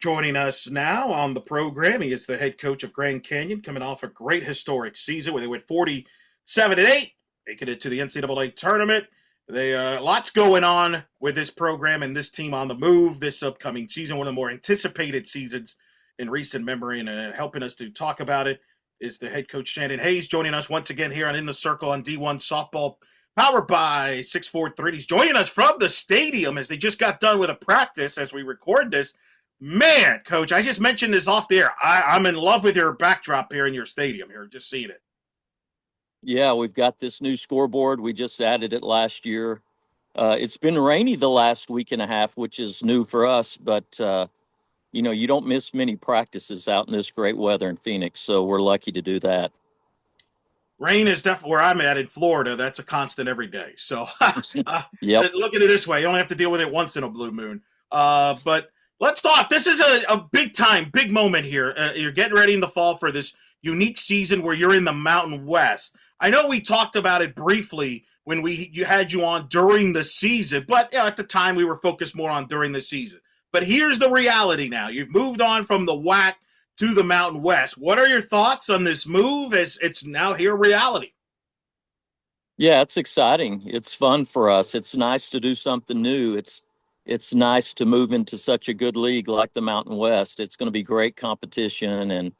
Joining us now on the program, he is the head coach of Grand Canyon, coming off a great historic season where they went 47-8, making it to the NCAA tournament. They lots going on with this program and this team on the move this upcoming season, one of the more anticipated seasons in recent memory, and helping us to talk about it is the head coach Shannon Hayes, joining us once again here on In the Circle on D1 Softball, powered by 643. He's joining us from the stadium as they just got done with a practice as we record this. Man, Coach, I just mentioned this off the air. I'm in love with your backdrop here in your stadium here, just seeing it. Yeah, we've got this new scoreboard. We just added it last year. It's been rainy the last week and a half, which is new for us, but you don't miss many practices out in this great weather in Phoenix, so we're lucky to do that. Rain is definitely where I'm at in Florida. That's a constant every day. So Yep. look at it this way. You only have to deal with it once in a blue moon. But let's talk. This is a big time, big moment here. You're getting ready in the fall for this unique season where you're in the Mountain West. I know we talked about it briefly when you had you on during the season, but at the time we were focused more on during the season. But here's the reality now. You've moved on from the WAC to the Mountain West. What are your thoughts on this move as it's now here reality? Yeah, it's exciting. It's fun for us. It's nice to do something new. It's nice to move into such a good league like the Mountain West. It's going to be great competition,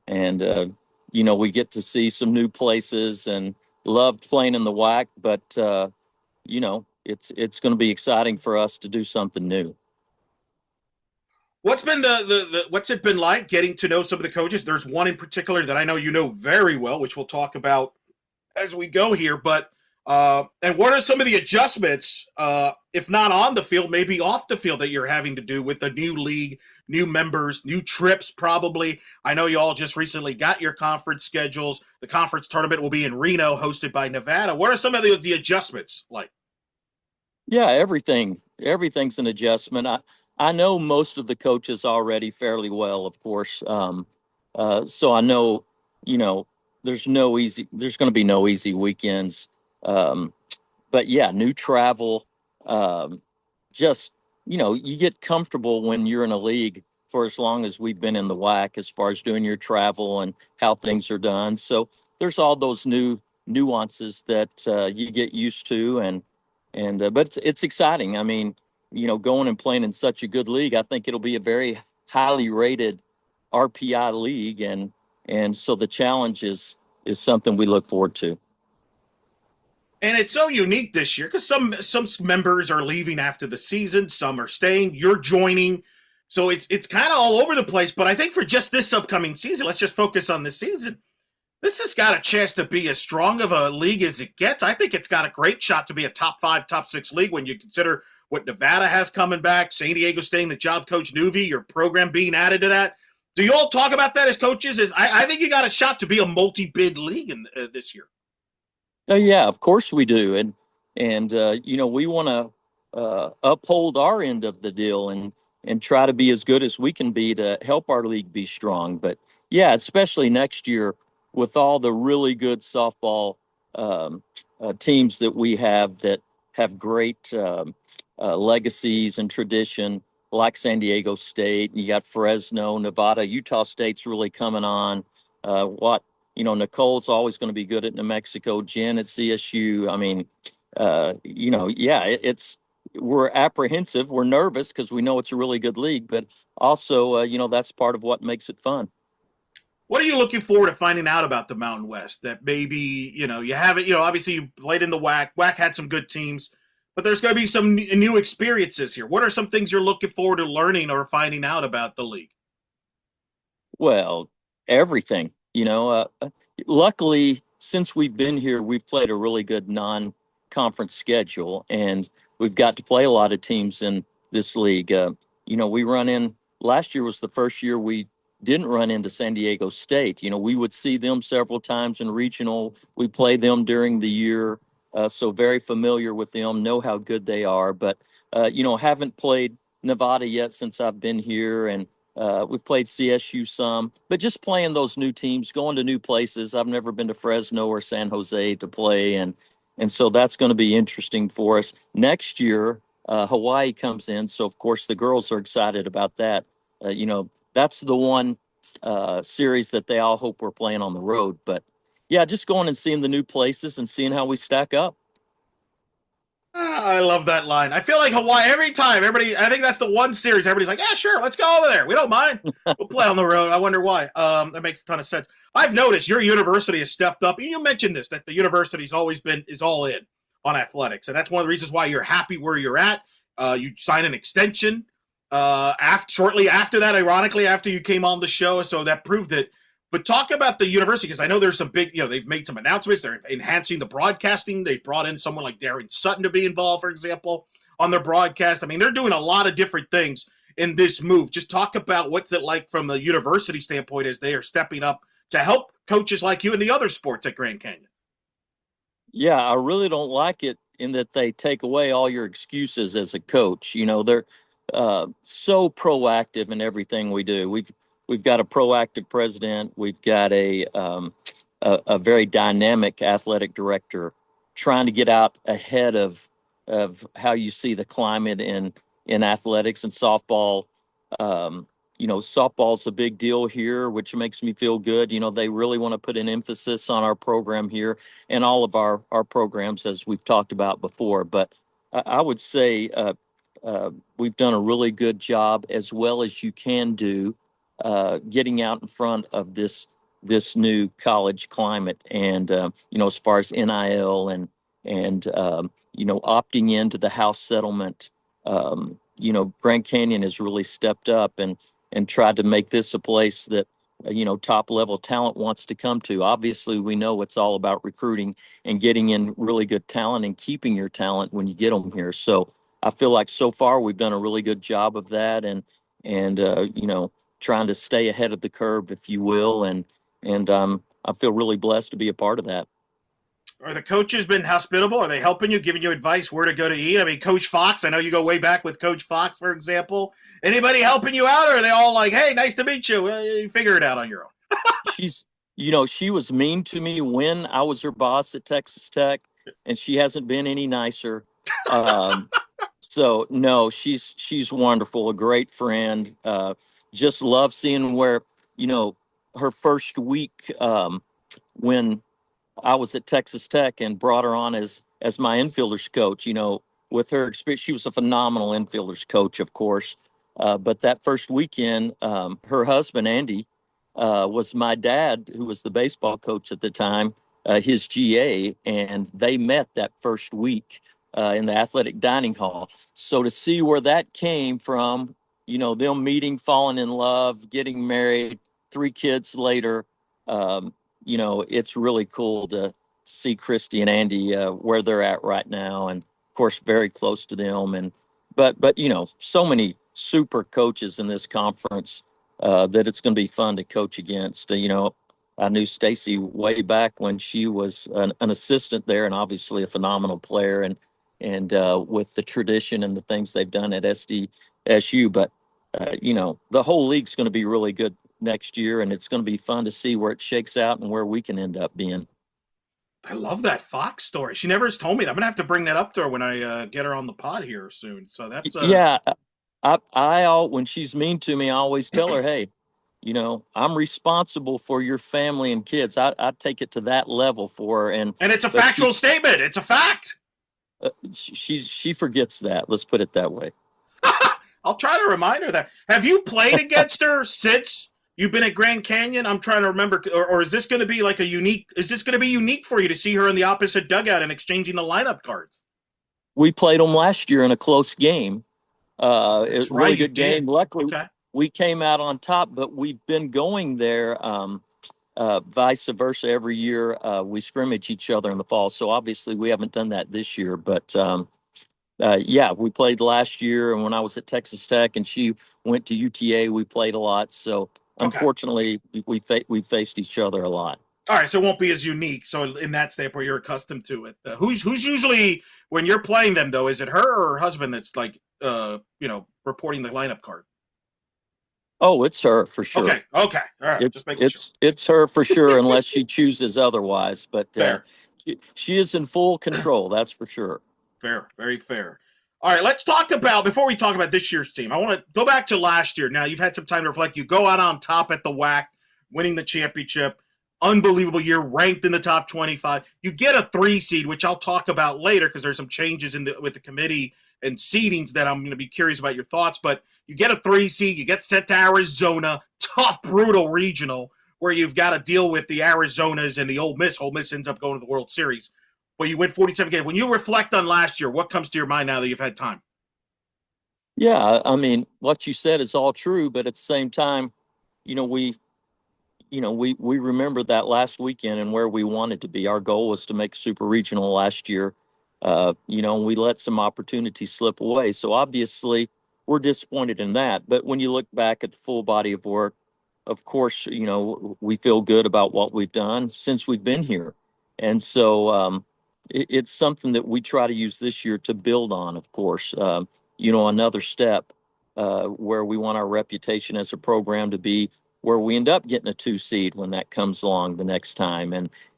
and we get to see some new places and loved playing in the WAC, but it's going to be exciting for us to do something new. What's been what's it been like getting to know some of the coaches? There's one in particular that I know you know very well, which we'll talk about as we go here. But and what are some of the adjustments, if not on the field, maybe off the field, that you're having to do with the new league, new members, new trips? Probably. I know you all just recently got your conference schedules. The conference tournament will be in Reno, hosted by Nevada. What are some of the adjustments like? Yeah, everything's an adjustment. I know most of the coaches already fairly well, of course. So I know, there's going to be no easy weekends. But yeah, new travel, just, you get comfortable when you're in a league for as long as we've been in the WAC as far as doing your travel and how things are done. So there's all those new nuances that you get used to, but it's exciting. I mean, going and playing in such a good league, I think it'll be a very highly rated RPI league, and so the challenge is something we look forward to. And it's so unique this year because some members are leaving after the season, some are staying. You're joining, so it's kind of all over the place. But I think for just this upcoming season, let's just focus on this season. This has got a chance to be as strong of a league as it gets. I think it's got a great shot to be a top 5, top 6 league when you consider what Nevada has coming back, San Diego staying, the job coach Nuvi, your program being added to that. Do you all talk about that as coaches? I think you got a shot to be a multi-bid league this year. Yeah, of course we do, and we want to uphold our end of the deal and try to be as good as we can be to help our league be strong. But yeah, especially next year with all the really good softball teams that we have that have great legacies and tradition, like San Diego State, and you got Fresno, Nevada, Utah State's really coming on. Nicole's always going to be good at New Mexico, Jen at CSU. I mean, we're apprehensive. We're nervous because we know it's a really good league, but also, that's part of what makes it fun. What are you looking forward to finding out about the Mountain West that maybe, you haven't, obviously you played in the WAC. WAC had some good teams, but there's going to be some new experiences here. What are some things you're looking forward to learning or finding out about the league? Well, everything. Luckily, since we've been here, we've played a really good non-conference schedule, and we've got to play a lot of teams in this league. We run in, last year was the first year we didn't run into San Diego State. We would see them several times in regional. We play them during the year, so very familiar with them, know how good they are, but, haven't played Nevada yet since I've been here, and we've played CSU some, but just playing those new teams, going to new places. I've never been to Fresno or San Jose to play, and so that's going to be interesting for us. Next year, Hawaii comes in. So of course the girls are excited about that. That's the one series that they all hope we're playing on the road. But yeah, just going and seeing the new places and seeing how we stack up. I love that line. I feel like Hawaii every time. Everybody, I think that's the one series everybody's like, yeah, sure, let's go over there. We don't mind. We'll play on the road. I wonder why. That makes a ton of sense. I've noticed your university has stepped up. You mentioned this, that the university's always been is all in on athletics, and that's one of the reasons why you're happy where you're at. You signed an extension shortly after that, ironically, after you came on the show, so that proved it. But talk about the university, because I know there's some big, they've made some announcements. They're enhancing the broadcasting. They've brought in someone like Darren Sutton to be involved, for example, on their broadcast. I mean, they're doing a lot of different things in this move. Just talk about what's it like from the university standpoint as they are stepping up to help coaches like you in the other sports at Grand Canyon. Yeah, I really don't like it in that they take away all your excuses as a coach. They're so proactive in everything we do. We've got a proactive president. We've got a very dynamic athletic director trying to get out ahead of how you see the climate in athletics and softball. Um, Softball's a big deal here, which makes me feel good. They really want to put an emphasis on our program here and all of our programs, as we've talked about before. But I would say we've done a really good job, as well as you can do, getting out in front of this new college climate, and as far as NIL and opting into the house settlement. Grand Canyon has really stepped up and tried to make this a place that top level talent wants to come to. Obviously, we know it's all about recruiting and getting in really good talent and keeping your talent when you get them here. So I feel like so far we've done a really good job of that, and trying to stay ahead of the curve, if you will, and I feel really blessed to be a part of that. Are the coaches been hospitable? Are they helping you, giving you advice where to go to eat? I mean, Coach Fox, I know you go way back with Coach Fox, for example. Anybody helping you out, or are they all like, hey, nice to meet you? You figure it out on your own? She's, she was mean to me when I was her boss at Texas Tech, and she hasn't been any nicer. Um, so no, she's wonderful, a great friend. Just love seeing where, you know, her first week, when I was at Texas Tech and brought her on as my infielders coach. With her experience, she was a phenomenal infielders coach, of course. But that first weekend, her husband Andy was my dad, who was the baseball coach at the time, his GA, and they met that first week in the athletic dining hall. So to see where that came from, them meeting, falling in love, getting married, 3 kids later. Um, it's really cool to see Christy and Andy where they're at right now, and of course, very close to them. But so many super coaches in this conference that it's going to be fun to coach against. I knew Stacy way back when she was an assistant there, and obviously a phenomenal player, and with the tradition and the things they've done at SDSU. But the whole league's going to be really good next year, and it's going to be fun to see where it shakes out and where we can end up being. I love that Fox story. She never has told me that. I'm gonna have to bring that up to her when I get her on the pod here soon. So that's Yeah, when she's mean to me, I always tell her, hey, I'm responsible for your family and kids. I take it to that level for her, and it's a but factual statement. It's a fact. she forgets that. Let's put it that way. I'll try to remind her that. Have you played against her since you've been at Grand Canyon? I'm trying to remember, or is this going to be like a unique? Is this going to be unique for you to see her in the opposite dugout and exchanging the lineup cards? We played them last year in a close game. That's right, Really you good did. game. Luckily, Okay. we came out on top, but we've been going there. Vice versa, every year we scrimmage each other in the fall. So obviously we haven't done that this year, but yeah, we played last year, and when I was at Texas Tech and she went to UTA, we played a lot. So Okay. unfortunately, we faced each other a lot. All right, so it won't be as unique. So in that standpoint, you're accustomed to it. Who's usually when you're playing them though? Is it her or her husband that's like reporting the lineup card? Oh, it's her for sure. Okay, okay, all right, It's just making sure. it's it's her for sure, unless she chooses otherwise. But Fair, she is in full control. That's for sure. fair, very fair. All right, let's talk about, before we talk about this year's team, I want to go back to last year. Now, you've had some time to reflect. You go out on top at the WAC, winning the championship. Unbelievable year, ranked in the top 25. You get a 3 seed, which I'll talk about later because there's some changes with the committee and seedings that I'm going to be curious about your thoughts. But you get a 3 seed, you get sent to Arizona, tough, brutal regional where you've got to deal with the Arizonas and the Ole Miss. Ole Miss ends up going to the World Series. Well, you win 47 games. When you reflect on last year, what comes to your mind now that you've had time? Yeah, I mean, what you said is all true, but at the same time, you know, we remember that last weekend and where we wanted to be. Our goal was to make super regional last year. We let some opportunities slip away. So obviously, we're disappointed in that. But when you look back at the full body of work, of course, we feel good about what we've done since we've been here, and so it's something that we try to use this year to build on. Of course, another step where we want our reputation as a program to be where we end up getting a 2 seed when that comes along the next time.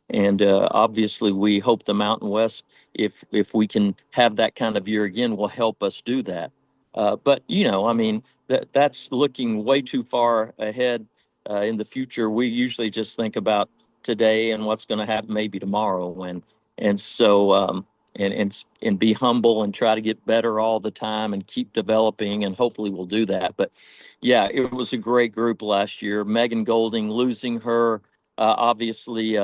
And obviously we hope the Mountain West, if we can have that kind of year again, will help us do that. But I mean, that's looking way too far ahead in the future. We usually just think about today and what's going to happen maybe tomorrow. And so and be humble and try to get better all the time and keep developing, and hopefully we'll do that. But yeah, it was a great group last year. Megan Golding, losing her obviously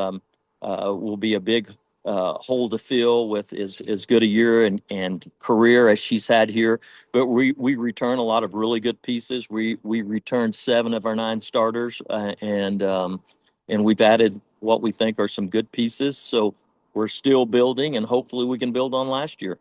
will be a big hole to fill with as good a year and career as she's had here. But we return a lot of really good pieces. We returned 7 of our 9 starters, and we've added what we think are some good pieces. So we're still building, and hopefully we can build on last year.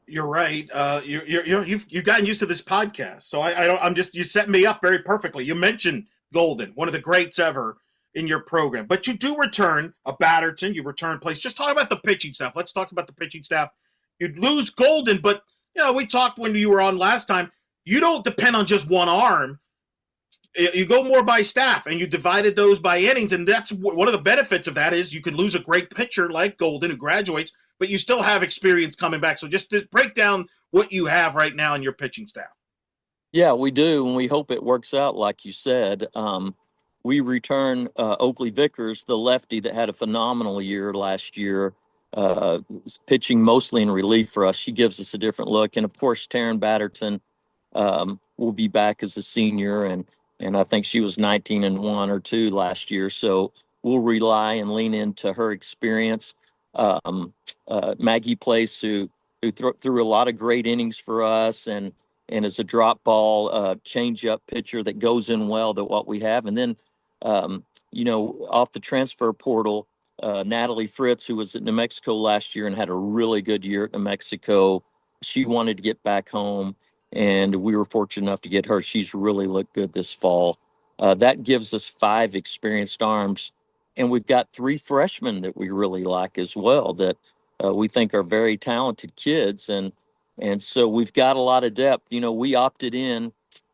You're right. You've gotten used to this podcast, so I don't. I'm just, you set me up very perfectly. You mentioned Golden, one of the greats ever in your program, but you do return a Batterton. You return place. Just talk about the pitching staff. Let's talk about the pitching staff. You'd lose Golden, but we talked when you were on last time. You don't depend on just one arm. You go more by staff, and you divided those by innings, and that's one of the benefits of that is you could lose a great pitcher like Golden who graduates, but you still have experience coming back. So just break down what you have right now in your pitching staff. Yeah, we do, and we hope it works out like you said. We return Oakley Vickers, the lefty that had a phenomenal year last year, pitching mostly in relief for us. She gives us a different look, and of course, Taryn Batterton will be back as a senior, and I think she was 19 and 1 or 2 last year. So we'll rely and lean into her experience. Maggie Place, who threw a lot of great innings for us, and is a drop ball change up pitcher that goes in well to what we have. And then off the transfer portal, Natalie Fritz, who was at New Mexico last year and had a really good year at New Mexico, she wanted to get back home, and we were fortunate enough to get her. She's really looked good this fall. That gives us 5 experienced arms, and we've got 3 freshmen that we really like as well that we think are very talented kids, and so we've got a lot of depth. We opted in,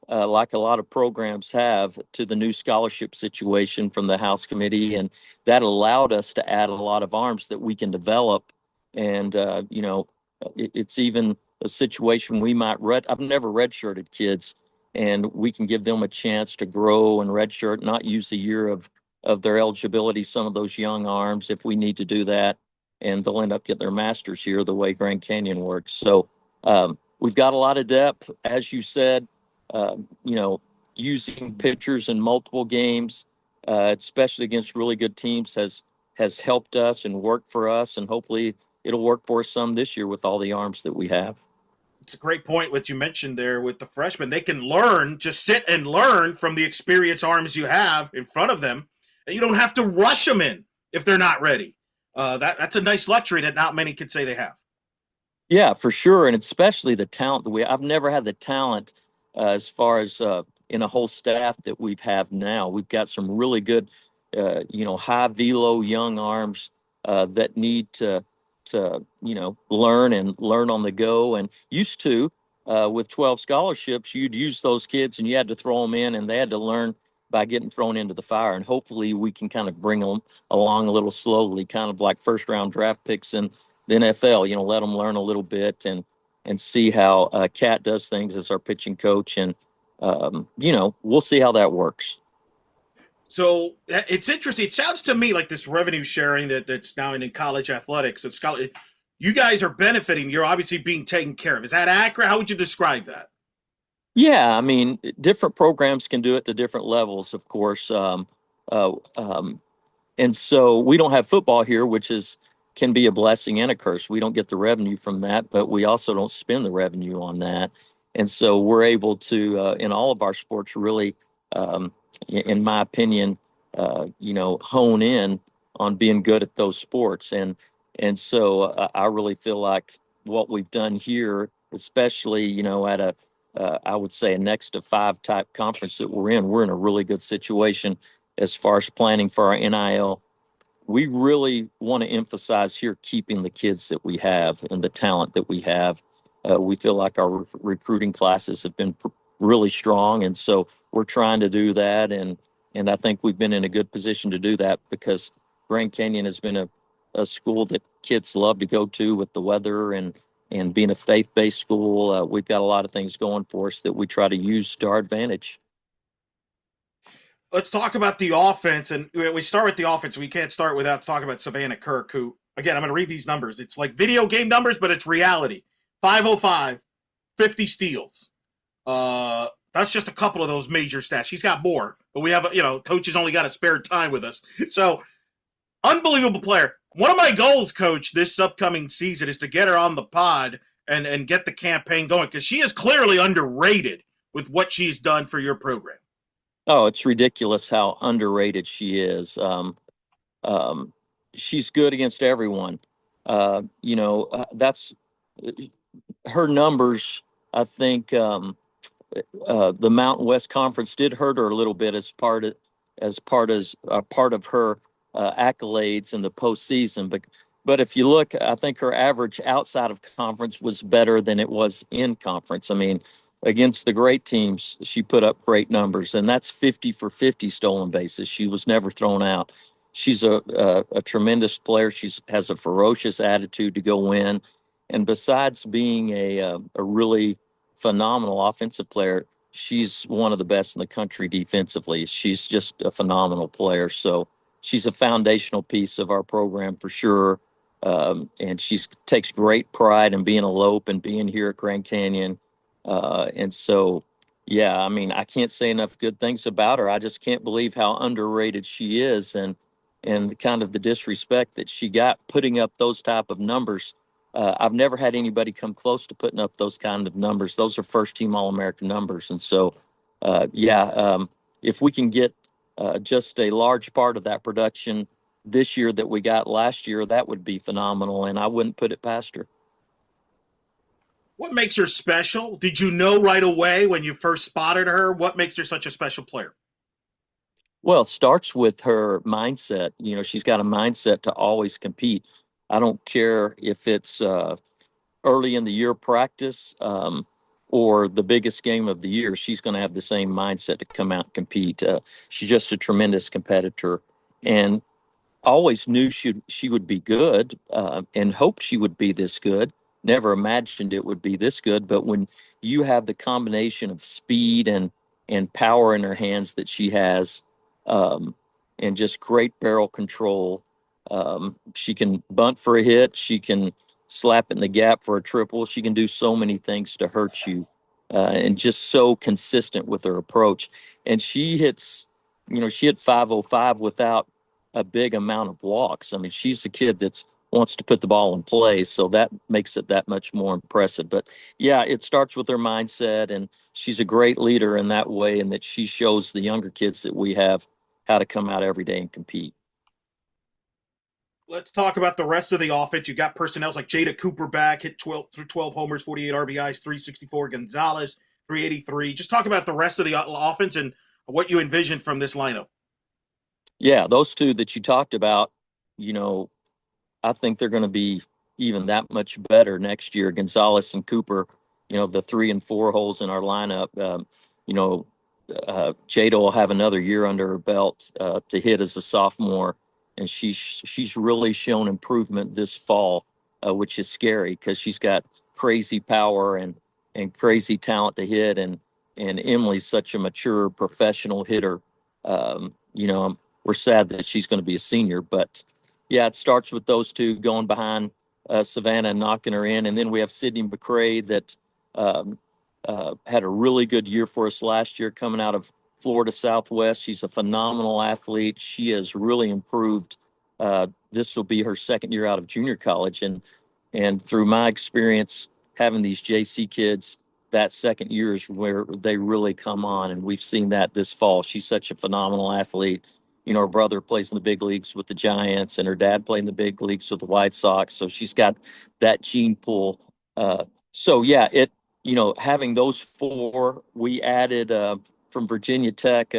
like a lot of programs have, to the new scholarship situation from the House Committee, and that allowed us to add a lot of arms that we can develop. And it's even a situation we might I've never redshirted kids, and we can give them a chance to grow and redshirt, not use a year of their eligibility. Some of those young arms, if we need to do that, and they'll end up getting their masters here, the way Grand Canyon works. So we've got a lot of depth, as you said. Using pitchers in multiple games, especially against really good teams, has helped us and worked for us, and hopefully it'll work for us some this year with all the arms that we have. It's a great point what you mentioned there with the freshmen. They can learn, just sit and learn from the experienced arms you have in front of them, and you don't have to rush them in if they're not ready. That's a nice luxury that not many could say they have. Yeah, for sure, and especially the talent that I've never had the talent as far as in a whole staff that we've have now. We've got some really good, high velo young arms that need to learn and learn on the go. And used to with 12 scholarships, you'd use those kids and you had to throw them in, and they had to learn by getting thrown into the fire. And hopefully we can kind of bring them along a little slowly, kind of like first round draft picks in the NFL, let them learn a little bit and see how Kat does things as our pitching coach, and we'll see how that works. So it's interesting. It sounds to me like this revenue sharing that's now in college athletics. It's college, you guys are benefiting. You're obviously being taken care of. Is that accurate? How would you describe that? Yeah, I mean, different programs can do it to different levels, of course. Uh, um, And so we don't have football here, which is can be a blessing and a curse. We don't get the revenue from that, but we also don't spend the revenue on that. And so we're able to, in all of our sports, really, um, in my opinion, hone in on being good at those sports. And so I really feel like what we've done here, especially, at I would say a next to five type conference that we're in a really good situation as far as planning for our NIL. We really want to emphasize here keeping the kids that we have and the talent that we have. We feel like our recruiting classes have been really strong, and so we're trying to do that. And I think we've been in a good position to do that because Grand Canyon has been a school that kids love to go to with the weather and being a faith-based school. We've got a lot of things going for us that we try to use to our advantage. Let's talk about the offense. And we start with the offense. We can't start without talking about Savannah Kirk, who, again, I'm going to read these numbers. It's like video game numbers, but it's reality. 505, 50 steals. That's just a couple of those major stats. She's got more, but we have, coach has only got a spare time with us. So, unbelievable player. One of my goals, coach, this upcoming season is to get her on the pod and get the campaign going because she is clearly underrated with what she's done for your program. Oh, it's ridiculous how underrated she is. Um, she's good against everyone. That's her numbers. I think the Mountain West Conference did hurt her a little bit as part of her accolades in the postseason. But if you look, I think her average outside of conference was better than it was in conference. I mean, against the great teams, she put up great numbers, and that's 50 for 50 stolen bases. She was never thrown out. She's a tremendous player. She has a ferocious attitude to go win. And besides being a really phenomenal offensive player, she's one of the best in the country defensively. She's just a phenomenal player. So she's a foundational piece of our program for sure. And she takes great pride in being a Lope and being here at Grand Canyon. And so, yeah, I mean, I can't say enough good things about her. I just can't believe how underrated she is, and the kind of the disrespect that she got putting up those type of numbers. I've never had anybody come close to putting up those kind of numbers. Those are first team All American numbers. And so, if we can get just a large part of that production this year that we got last year, that would be phenomenal. And I wouldn't put it past her. What makes her special? Did you know right away when you first spotted her? What makes her such a special player? Well, it starts with her mindset. She's got a mindset to always compete. I don't care if it's early in the year practice or the biggest game of the year. She's going to have the same mindset to come out and compete. She's just a tremendous competitor, and always knew she would be good and hoped she would be this good. Never imagined it would be this good. But when you have the combination of speed and power in her hands that she has, um, and just great barrel control, she can bunt for a hit. She can slap in the gap for a triple. She can do so many things to hurt you, and just so consistent with her approach. And she hit 505 without a big amount of walks. I mean, she's a kid that's wants to put the ball in play, so that makes it that much more impressive. But yeah, it starts with her mindset, and she's a great leader in that way, and that she shows the younger kids that we have how to come out every day and compete. Let's talk about the rest of the offense. You got personnel like Jada Cooper back, hit 12 homers, 48 RBIs, 364. Gonzalez, 383. Just talk about the rest of the offense and what you envision from this lineup. Yeah, those two that you talked about, you know, I think they're going to be even that much better next year. Gonzalez and Cooper, the 3 and 4 holes in our lineup. You know, Jada will have another year under her belt to hit as a sophomore, and she's really shown improvement this fall, which is scary because she's got crazy power and crazy talent to hit, and Emily's such a mature professional hitter. We're sad that she's going to be a senior, but yeah, it starts with those two going behind Savannah and knocking her in, and then we have Sydney McCrae that um, had a really good year for us last year coming out of Florida Southwest. She's a phenomenal athlete. She has really improved. This will be her second year out of junior college, and through my experience having these JC kids, that second year is where they really come on, and we've seen that this fall. She's such a phenomenal athlete. Her brother plays in the big leagues with the Giants, and her dad played in the big leagues with the White Sox. So she's got that gene pool. So yeah, having those four, we added from Virginia Tech,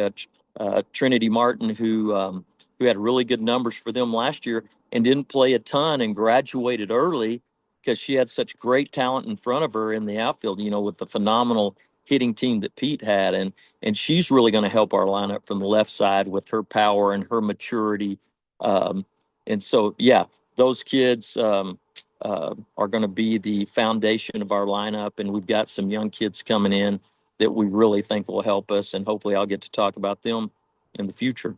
Trinity Martin, who had really good numbers for them last year and didn't play a ton and graduated early because she had such great talent in front of her in the outfield, with the phenomenal hitting team that Pete had. And she's really going to help our lineup from the left side with her power and her maturity. And so, yeah, those kids are going to be the foundation of our lineup. And we've got some young kids coming in that we really think will help us. And hopefully I'll get to talk about them in the future.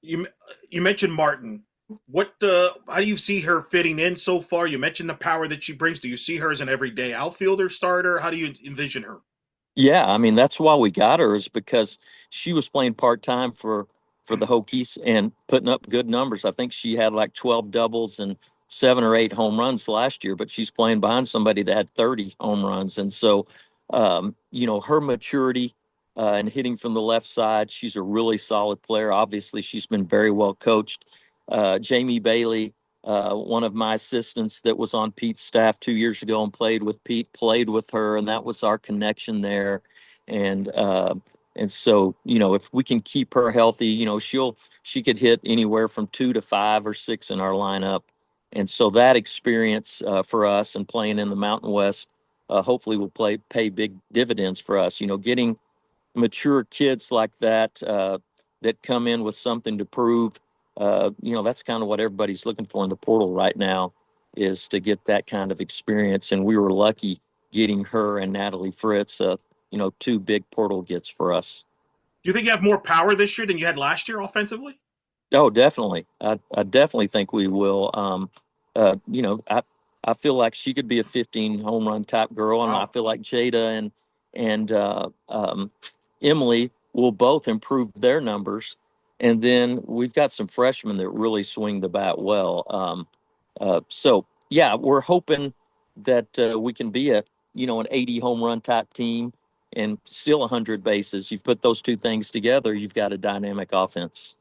You you mentioned Martin. What how do you see her fitting in so far? You mentioned the power that she brings. Do you see her as an everyday outfielder starter? How do you envision her? Yeah, I mean that's why we got her is because she was playing part time for the Hokies and putting up good numbers. I think she had like 12 doubles and 7 or 8 home runs last year, but she's playing behind somebody that had 30 home runs. And so, her maturity and hitting from the left side, she's a really solid player. Obviously, she's been very well coached. Jamie Bailey, one of my assistants that was on Pete's staff 2 years ago and played with Pete, played with her, and that was our connection there. And so, if we can keep her healthy, she could hit anywhere from 2 to 5 or 6 in our lineup. And so that experience for us and playing in the Mountain West, hopefully will pay big dividends for us. Getting mature kids like that that come in with something to prove. That's kind of what everybody's looking for in the portal right now is to get that kind of experience. And we were lucky getting her and Natalie Fritz, two big portal gets for us. Do you think you have more power this year than you had last year offensively? Oh, definitely. I definitely think we will. I feel like she could be a 15 home run type girl, and I Wow. feel like Jada and Emily will both improve their numbers. And then we've got some freshmen that really swing the bat well. So yeah, we're hoping that we can be an 80 home run type team and still 100 bases. You've put those two things together, you've got a dynamic offense.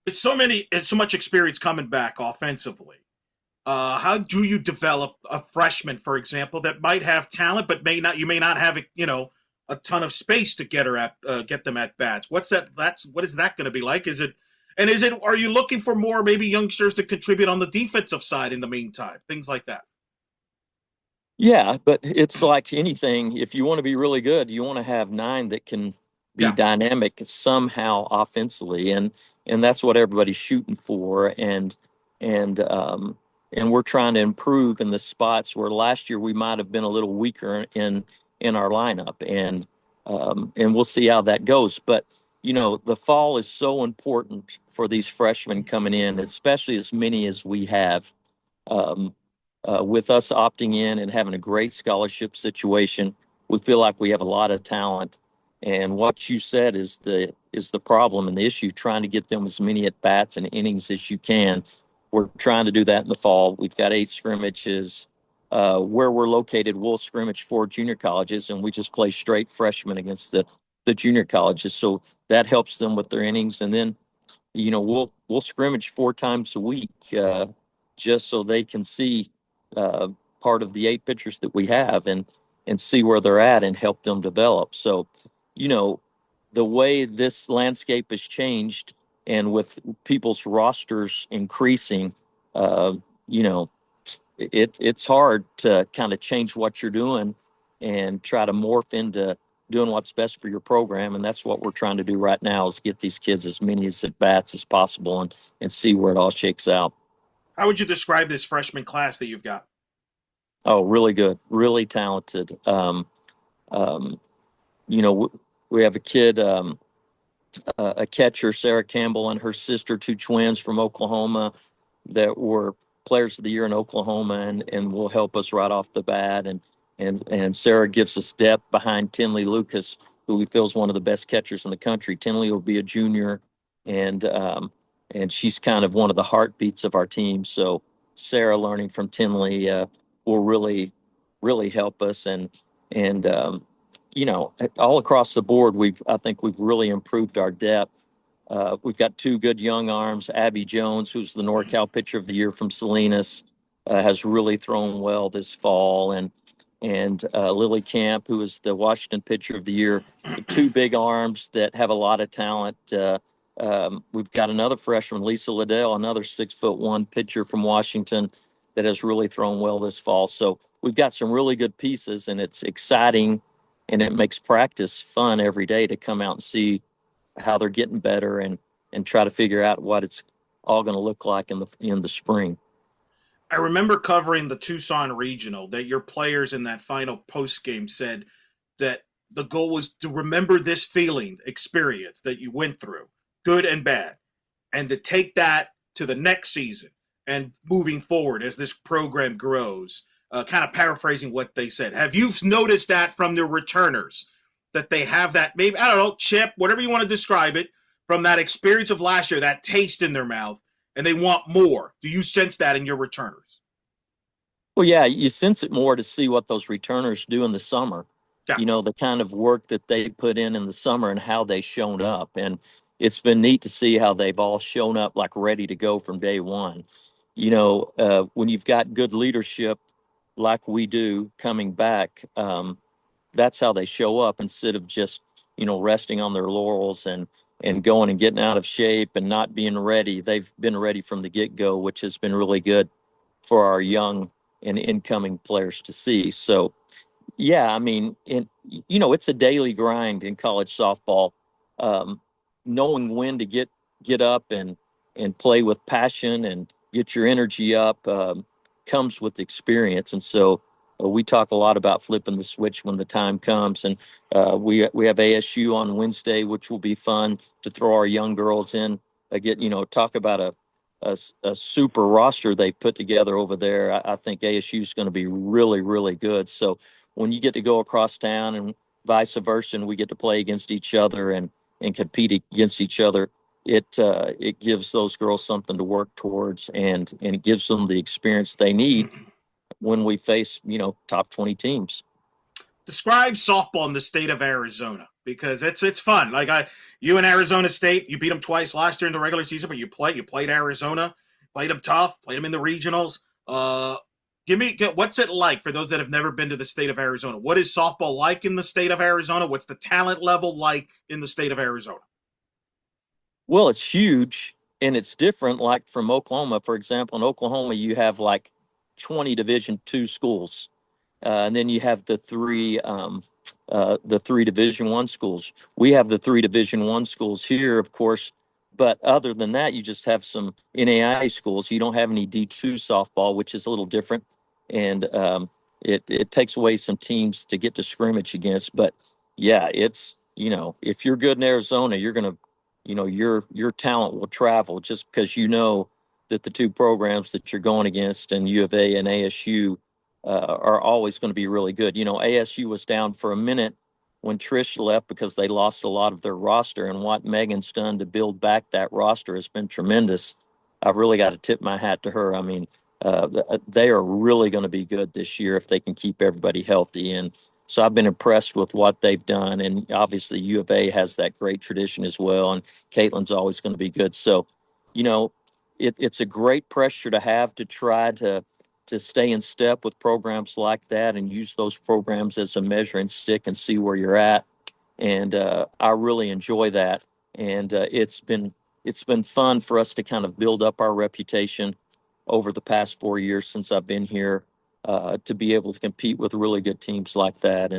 It's so much experience coming back offensively. How do you develop a freshman, for example, that might have talent but may not? You may not have a ton of space to get them at bats. What is that going to be like? Are you looking for more maybe youngsters to contribute on the defensive side in the meantime? Things like that. Yeah, but it's like anything. If you want to be really good, you want to have nine that can be Yeah. dynamic somehow offensively, and that's what everybody's shooting for. And we're trying to improve in the spots where last year we might have been a little weaker in our lineup, and we'll see how that goes. But the fall is so important for these freshmen coming in, especially as many as we have. Um, with us opting in and having a great scholarship situation, we feel like we have a lot of talent. And what you said is the problem and the issue, trying to get them as many at bats and innings as you can. We're trying to do that in the fall. We've got 8 scrimmages. Where we're located, we'll scrimmage 4 junior colleges, and we just play straight freshmen against the junior colleges. So that helps them with their innings. And then we'll scrimmage 4 times a week just so they can see uh, part of the 8 pitchers that we have and see where they're at and help them develop. So, you know, the way this landscape has changed and with people's rosters increasing, uh, you know, it's hard to kind of change what you're doing and try to morph into doing what's best for your program. And that's what we're trying to do right now is get these kids as many as at bats as possible and see where it all shakes out. How would you describe this freshman class that you've got? Oh, really good, really talented. Um, you know, we have a kid, a catcher, Sarah Campbell, and her sister, two twins from Oklahoma that were players of the year in Oklahoma and will help us right off the bat. And Sarah gives us depth behind Tinley Lucas, who we feel is one of the best catchers in the country. Tinley will be a junior, and and she's kind of one of the heartbeats of our team. So Sarah learning from Tinley will really help us. And you know, all across the board, I think we've really improved our depth. We've got two good young arms. Abby Jones, who's the NorCal Pitcher of the Year from Salinas, has really thrown well this fall, and Lily Camp, who is the Washington Pitcher of the Year. Two big arms that have a lot of talent. We've got another freshman, Lisa Liddell, another 6'1" pitcher from Washington that has really thrown well this fall. So we've got some really good pieces, and it's exciting, and it makes practice fun every day to come out and see how they're getting better and try to figure out what it's all going to look like in the spring. I remember covering the Tucson Regional that your players in that final post game said that the goal was to remember this feeling, experience that you went through, good and bad, and to take that to the next season and moving forward as this program grows. Kind of paraphrasing what they said. Have you noticed that from the returners that they have that maybe I don't know chip, whatever you want to describe it, from that experience of last year, that taste in their mouth, and they want more? Do you sense that in your returners? Well, yeah, you sense it more to see what those returners do in the summer. Yeah. You know, the kind of work that they put in the summer and how they shown up. And it's been neat to see how they've all shown up like ready to go from day one. You know, when you've got good leadership like we do coming back, that's how they show up instead of just, you know, resting on their laurels and going and getting out of shape and not being ready. They've been ready from the get-go, which has been really good for our young and incoming players to see. So, yeah, I mean, you know, it's a daily grind in college softball. Um, Knowing when to get up and play with passion and get your energy up comes with experience. And so we talk a lot about flipping the switch when the time comes. And we have ASU on Wednesday, which will be fun to throw our young girls in. Get you know talk about a super roster they've put together over there. I think ASU is going to be really good. So when you get to go across town and vice versa, and we get to play against each other and compete against each other, it gives those girls something to work towards, and it gives them the experience they need when we face, you know, top 20 teams. Describe softball in the state of Arizona because it's fun. Like you in Arizona State, you beat them twice last year in the regular season, but you played Arizona, played them tough, played them in the regionals. Uh, what's it like for those that have never been to the state of Arizona? What is softball like in the state of Arizona? What's the talent level like in the state of Arizona? Well, it's huge and it's different. Like from Oklahoma, for example, in Oklahoma, you have like 20 Division II schools, and then you have the three Division I schools. We have the three Division I schools here, of course, but other than that, you just have some NAIA schools. You don't have any D2 softball, which is a little different, and it takes away some teams to get to scrimmage against. But yeah, it's, you know, if you're good in Arizona, you're gonna, you know, your talent will travel just because you know that the two programs that you're going against and U of A and ASU are always going to be really good. You know, ASU was down for a minute when Trish left because they lost a lot of their roster, and what Megan's done to build back that roster has been tremendous. I've really got to tip my hat to her. I mean, they are really going to be good this year if they can keep everybody healthy. And so I've been impressed with what they've done. And obviously, U of A has that great tradition as well. And Caitlin's always going to be good. So, you know, it's a great pressure to have to try to stay in step with programs like that and use those programs as a measuring stick and see where you're at. And I really enjoy that. And it's been fun for us to kind of build up our reputation over the past 4 years since I've been here, to be able to compete with really good teams like that.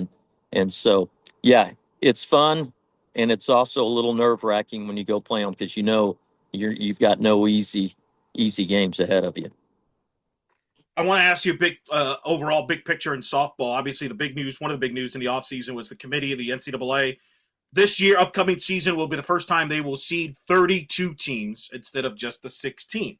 And so yeah, it's fun, and it's also a little nerve wracking when you go play them because you know you've got no easy games ahead of you. I want to ask you a big overall big picture in softball. Obviously, the big news, one of the big news in the offseason was the committee of the NCAA. This year, upcoming season will be the first time they will seed 32 teams instead of just the 16.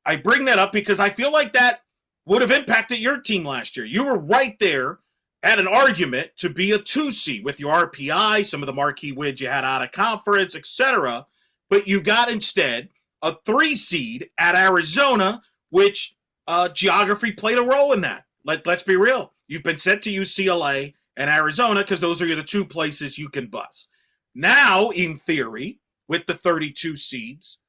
I bring that up because I feel like that would have impacted your team last year. You were right there at an argument to be a 2 seed with your RPI, some of the marquee wins you had out of conference, etc. But you got instead a 3 seed at Arizona, which geography played a role in that. Let's be real. You've been sent to UCLA and Arizona because those are the 2 places you can bus. Now, in theory, with the 32 seeds,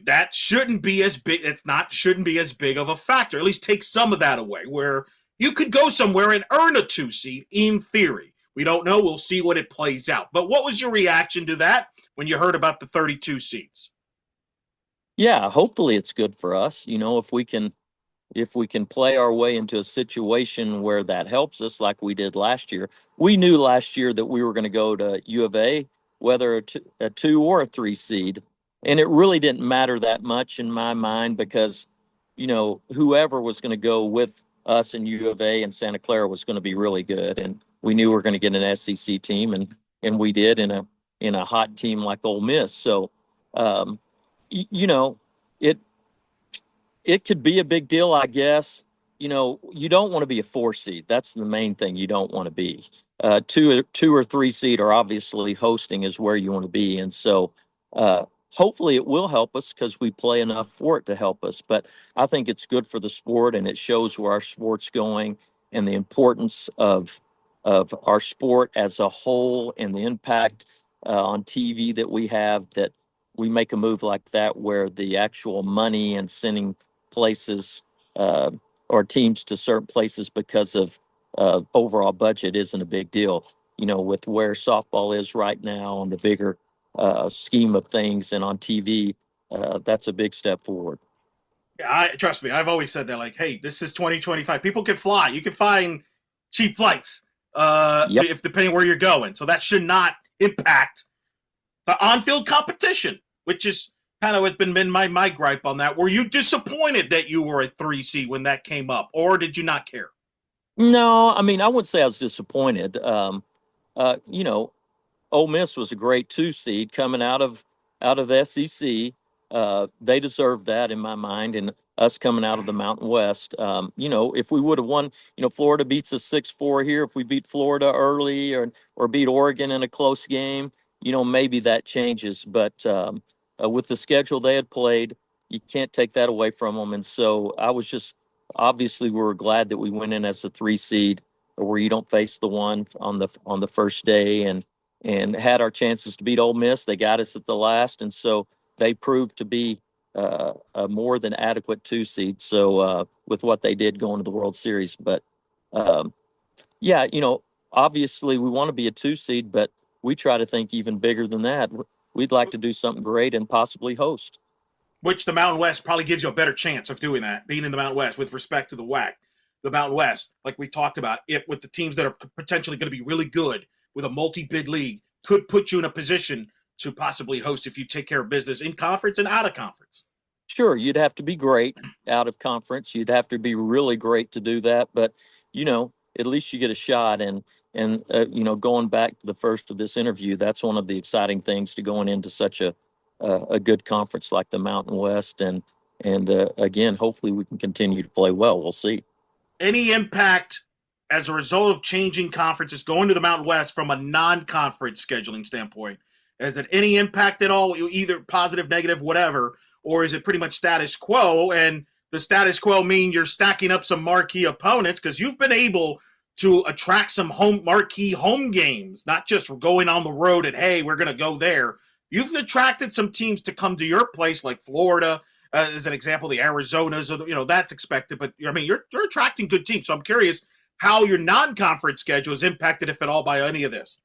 that shouldn't be as big. It's not shouldn't be as big of a factor. At least take some of that away, where you could go somewhere and earn a 2 seed in theory. We don't know. We'll see what it plays out. But what was your reaction to that when you heard about the 32 seeds? Yeah, hopefully it's good for us. If we can play our way into a situation where that helps us like we did last year. We knew last year that we were going to go to U of A, whether a 2 or a 3 seed. And it really didn't matter that much in my mind because, whoever was going to go with us in U of A and Santa Clara was going to be really good. And we knew we were going to get an SEC team and we did in a hot team like Ole Miss. So, um, y- you know, it it could be a big deal, I guess. You don't want to be a 4 seed. That's the main thing you don't want to be. Two or 3 seed are obviously hosting is where you want to be, and so hopefully it will help us because we play enough for it to help us. But I think it's good for the sport, and it shows where our sport's going and the importance of our sport as a whole and the impact on TV that we have. That we make a move like that where the actual money and sending places uh, or teams to certain places because of overall budget isn't a big deal. With where softball is right now on the bigger scheme of things and on TV, that's a big step forward. I trust me. I've always said that. Like, hey, this is 2025. People can fly. You can find cheap flights Yep. if depending where you're going. So that should not impact the on-field competition, which is kind of what's been my gripe on that. Were you disappointed that you were a 3 seed when that came up, or did you not care? No, I mean, I wouldn't say I was disappointed. Uh, you know, Ole Miss was a great 2 seed coming out of the SEC. They deserve that in my mind, and us coming out of the Mountain West. If we would have won, Florida beats us 6-4 here. If we beat Florida early or beat Oregon in a close game, maybe that changes. But with the schedule they had played, you can't take that away from them. And so I was just obviously we were glad that we went in as a 3 seed, where you don't face the one on the first day and had our chances to beat Ole Miss. They got us at the last, and so they proved to be a more than adequate 2 seed. So with what they did going to the World Series, but um, yeah, obviously we want to be a 2 seed, but we try to think even bigger than that. We'd like to do something great and possibly host. Which the Mountain West probably gives you a better chance of doing that, being in the Mountain West with respect to the WAC. The Mountain West, like we talked about, if with the teams that are potentially going to be really good with a multi-bid league, could put you in a position to possibly host if you take care of business in conference and out of conference. Sure, you'd have to be great out of conference. You'd have to be really great to do that, but at least you get a shot. And going back to the first of this interview, that's one of the exciting things to going into such a good conference like the Mountain West. And again, hopefully we can continue to play well. We'll see. Any impact as a result of changing conferences, going to the Mountain West from a non-conference scheduling standpoint? Has it any impact at all, either positive, negative, whatever, or is it pretty much status quo? And the status quo mean you're stacking up some marquee opponents because you've been able to attract some home marquee home games, not just going on the road and hey, we're going to go there. You've attracted some teams to come to your place, like Florida, as an example, the Arizonas, or that's expected. But I mean, you're attracting good teams. So I'm curious how your non-conference schedule is impacted, if at all, by any of this.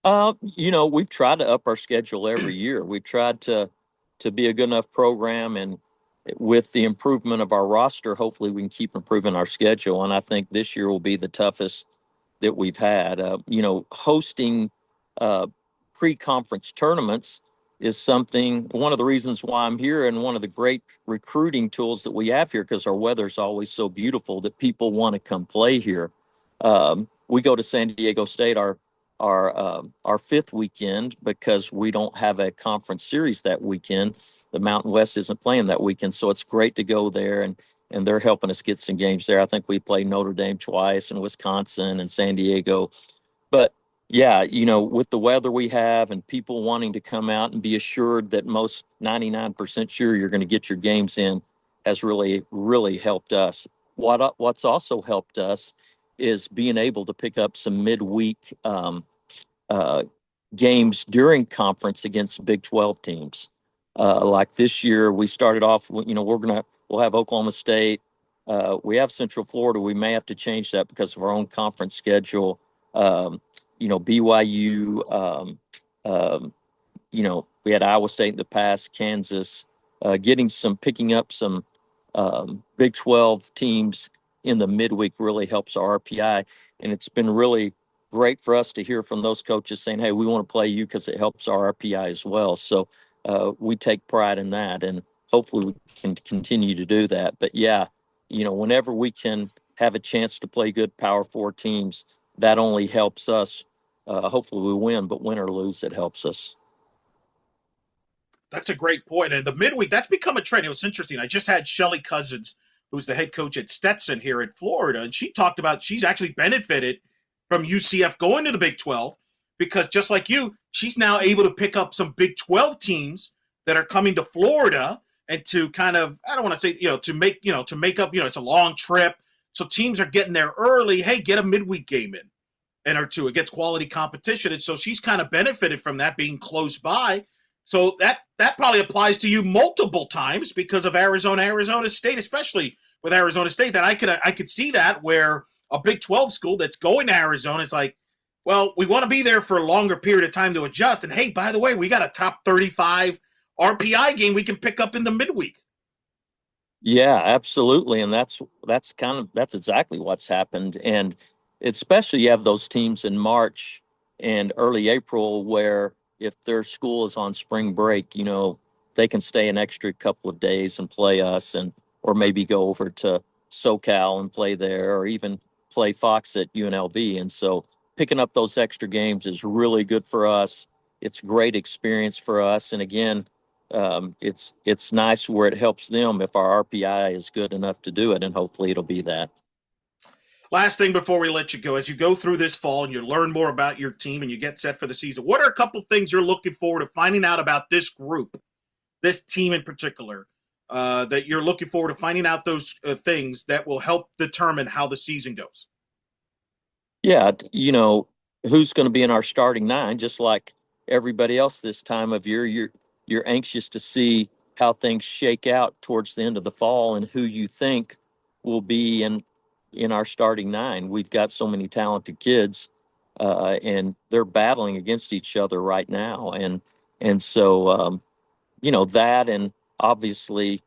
We've tried to up our schedule every year. We've tried to be a good enough program, and with the improvement of our roster, hopefully we can keep improving our schedule. And I think this year will be the toughest that we've had. Hosting uh, pre-conference tournaments is something, one of the reasons why I'm here, and one of the great recruiting tools that we have here, because our weather's always so beautiful that people want to come play here. We go to San Diego State our fifth weekend because we don't have a conference series that weekend. The Mountain West isn't playing that weekend, so it's great to go there, and they're helping us get some games there. I think we played Notre Dame twice, and Wisconsin and San Diego. But yeah, with the weather we have and people wanting to come out and be assured that most 99% sure you're going to get your games in has really, really helped us. What's also helped us is being able to pick up some midweek uh, games during conference against Big 12 teams. Like this year, we started off, we'll have Oklahoma State. We have Central Florida. We may have to change that because of our own conference schedule. Um, BYU, we had Iowa State in the past, Kansas, picking up some Big 12 teams in the midweek really helps our RPI. And it's been really great for us to hear from those coaches saying, hey, we want to play you because it helps our RPI as well. So we take pride in that, and hopefully we can continue to do that. But yeah, whenever we can have a chance to play good Power Four teams, that only helps us. Hopefully we win, but win or lose, it helps us. That's a great point. And the midweek, that's become a trend. It was interesting. I just had Shelly Cousins, who's the head coach at Stetson here in Florida, and she talked about she's actually benefited from UCF going to the Big 12 because just like you, she's now able to pick up some Big 12 teams that are coming to Florida and to kind of, I don't want to say, to make up, it's a long trip. So teams are getting there early. Hey, get a midweek game in and or two. It gets quality competition, and so she's kind of benefited from that being close by. So that probably applies to you multiple times because of Arizona State, especially with Arizona State. That I could see that where a Big 12 school that's going to Arizona, it's like, well, we want to be there for a longer period of time to adjust. And hey, by the way, we got a top 35 RPI game we can pick up in the midweek. Yeah, absolutely. And that's exactly what's happened. And especially you have those teams in March and early April where if their school is on spring break, they can stay an extra couple of days and play us, and or maybe go over to SoCal and play there, or even play Fox at UNLV. And so picking up those extra games is really good for us. It's great experience for us. And again, it's nice where it helps them if our RPI is good enough to do it, and hopefully it'll be that. Last thing before we let you go, as you go through this fall and you learn more about your team and you get set for the season, what are a couple things you're looking forward to finding out about this group, this team in particular, that you're looking forward to finding out those things that will help determine how the season goes? Yeah, who's going to be in our starting nine, just like everybody else this time of year. You're anxious to see how things shake out towards the end of the fall and who you think will be in our starting nine. We've got so many talented kids, and they're battling against each other right now, and so that, and obviously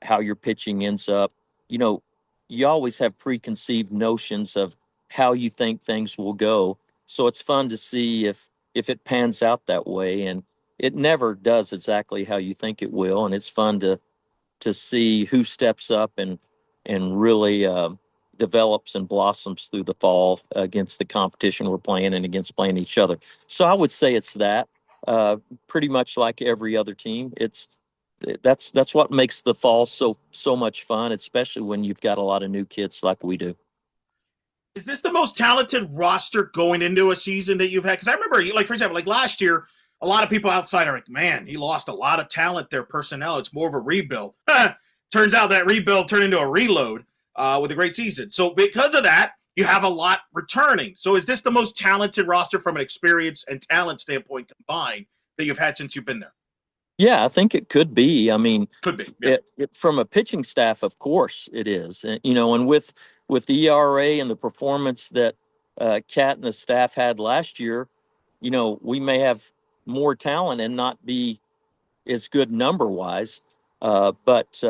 how your pitching ends up. You know, you always have preconceived notions of how you think things will go. So it's fun to see if it pans out that way, and it never does exactly how you think it will. And it's fun to see who steps up and really develops and blossoms through the fall against the competition we're playing and against playing each other. So I would say it's that. Pretty much like every other team. That's what makes the fall so much fun, especially when you've got a lot of new kids like we do. Is this the most talented roster going into a season that you've had? Because I remember, like for example, like last year, a lot of people outside are like, "Man, he lost a lot of talent there, personnel. It's more of a rebuild." Turns out that rebuild turned into a reload with a great season. So because of that, you have a lot returning. So is this the most talented roster from an experience and talent standpoint combined that you've had since you've been there? Yeah, I think it could be. I mean, Could be. Yeah. from a pitching staff, of course it is. And with the ERA and the performance that Cat and the staff had last year, we may have more talent and not be as good number wise. But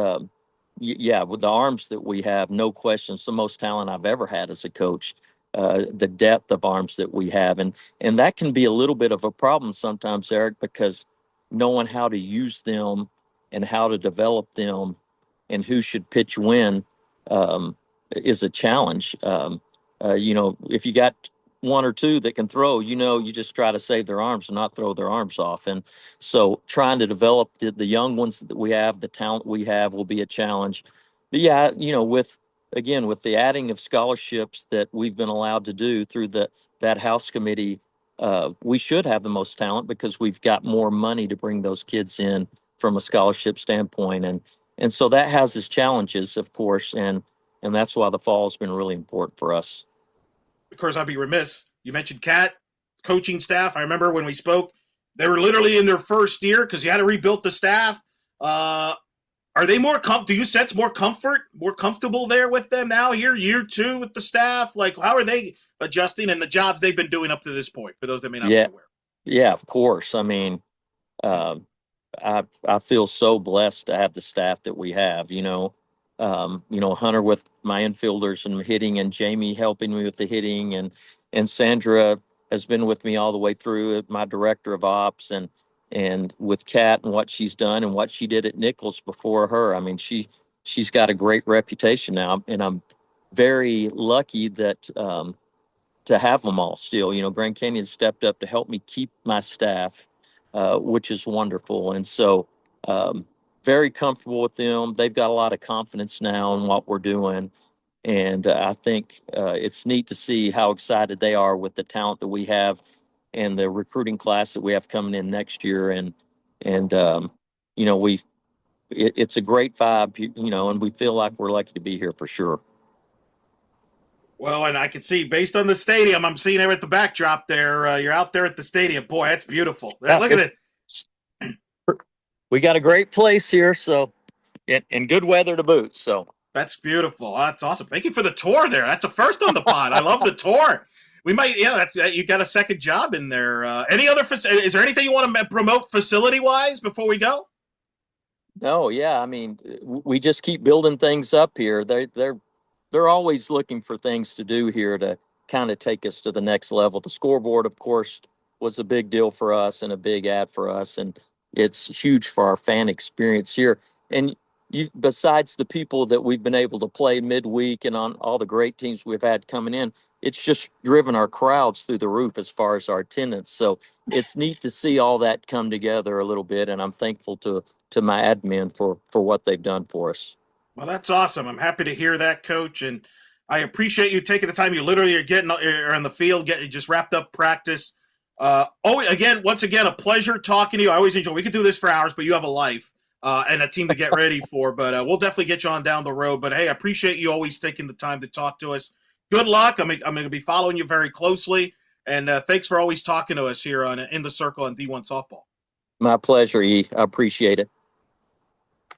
yeah, with the arms that we have, no question, it's the most talent I've ever had as a coach. The depth of arms that we have, and that can be a little bit of a problem sometimes, Eric, because knowing how to use them and how to develop them and who should pitch when is a challenge. If you got one or two that can throw, you just try to save their arms and not throw their arms off. And so trying to develop the young ones that we have, the talent we have will be a challenge. But yeah, with the adding of scholarships that we've been allowed to do through that House committee, we should have the most talent because we've got more money to bring those kids in from a scholarship standpoint. And so that has its challenges, of course, and that's why the fall has been really important for us. Of course, I'd be remiss. You mentioned Cat, coaching staff. I remember when we spoke, they were literally in their first year because you had to rebuild the staff. Uh, are they do you sense more comfortable there with them now here, year two with the staff? Like, how are they adjusting and the jobs they've been doing up to this point, for those that may not be Yeah, aware? yeah, of course. I mean, um, I feel so blessed to have the staff that we have. Hunter with my infielders and hitting, and Jamie helping me with the hitting, and Sandra has been with me all the way through. My director of ops, and with Kat and what she's done and what she did at Nichols before her. I mean, she's got a great reputation now, and I'm very lucky that to have them all still. Grand Canyon stepped up to help me keep my staff, which is wonderful. And so, very comfortable with them. They've got a lot of confidence now in what we're doing. And I think it's neat to see how excited they are with the talent that we have and the recruiting class that we have coming in next year. And you know, we it's a great vibe, and we feel like we're lucky to be here for sure. Well, and I can see based on the stadium, I'm seeing it at the backdrop there. You're out there at the stadium. Boy, that's beautiful. Yeah, Look at it. we got a great place here, so and good weather to boot. So That's beautiful. That's awesome. Thank you for the tour there. That's a first on the pod. I love the tour. We might, yeah, that's you got a second job in there. Any other? Is there anything you want to promote facility wise before we go? no, yeah, I mean, we just keep building things up here. They're always looking for things to do here to kind of take us to the next level. The scoreboard, of course, was a big deal for us and a big ad for us, and it's huge for our fan experience here. And besides the people that we've been able to play midweek and on all the great teams we've had coming in, it's just driven our crowds through the roof as far as our attendance. So it's neat to see all that come together a little bit, and I'm thankful to my admin for what they've done for us. Well, that's awesome. I'm happy to hear that, Coach, and I appreciate you taking the time. You literally are in the field, getting just wrapped up practice. Once again, a pleasure talking to you. I always enjoy. We could do this for hours, but you have a life and a team to get ready for. But we'll definitely get you on down the road. But hey, I appreciate you always taking the time to talk to us. Good luck. I'm going to be following you very closely, and thanks for always talking to us here on In the Circle on D1 Softball. My pleasure, E. I appreciate it.